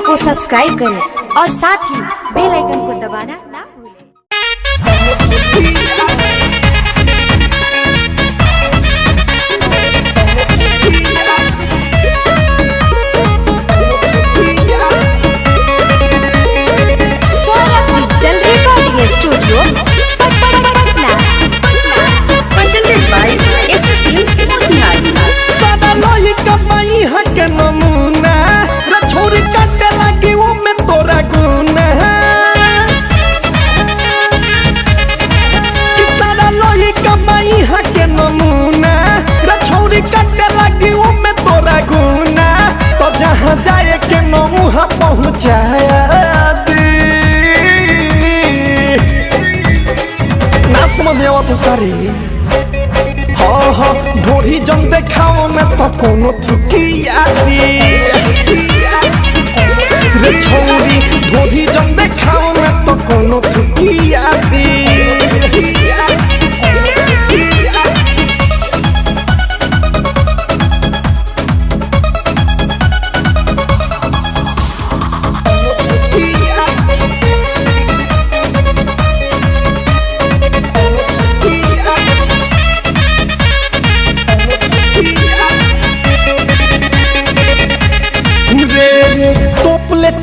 को सब्सक्राइब करें और साथ ही बेल आइकन को दबाना ना भूलें। Digital recording studio Patna presented by SS Films Motihari. सादा लोही कमाई है के नमूना रे छोरी काटे लगी वो में तोरा गुना कि सादा लोही कमाई है के नमूना रे छोरी काटे लगी वो में तोरा गुना तो जहाँ जाए के नमूहा पहुँचाया दी ना समझ में आवा तू करे ढोरी जम देखाओ में तो कोनो थुकिया दी रे छोरी ढोरी जम देखाओ में तो कोनो थुकिया दी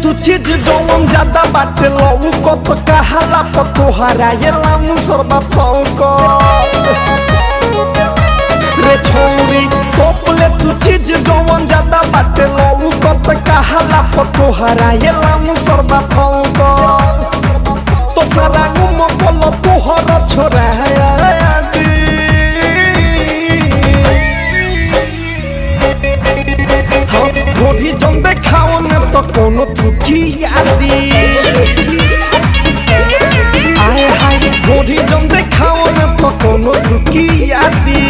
तू चीज जौन ज्यादा बाटे लऊ को तो कहाला पतोहरा ये लामू सरबा फौको रे छोरी टोपले तू चीज जौन ज्यादा बाटे लऊ को तो कहाला पतोहरा ये लामू सरबा फौको तो सारा गुम बोलो तोहरा छोरा ढोरी जम देखाओ में तो कोनो थुकिया दी आए हाय ढोरी जम देखाओ में तो कोनो थुकिया दी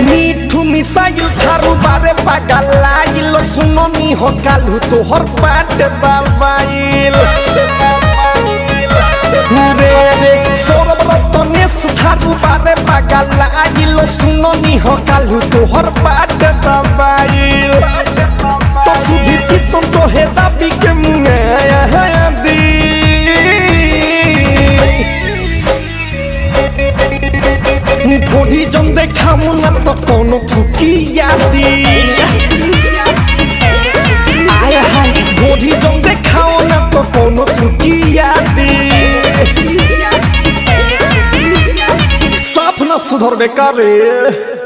मीठू मिसाइल थारू बारे पागलाइल सुननी हो कालू तो हर पाट बाबाइल रे सोरब रतनेश थारू बारे पागलाइल सुननी हो कालू तो हर पाट बाबाइल तो सुधी किसम तो हे दाबी के मुंगाया दी ढोरी जम देखाऊं ना तो कोनो थुकिया दी आया हाय ढोरी जम देखाओ ना तो कोनो थुकिया दी साफ ना सुधर बेकार रे।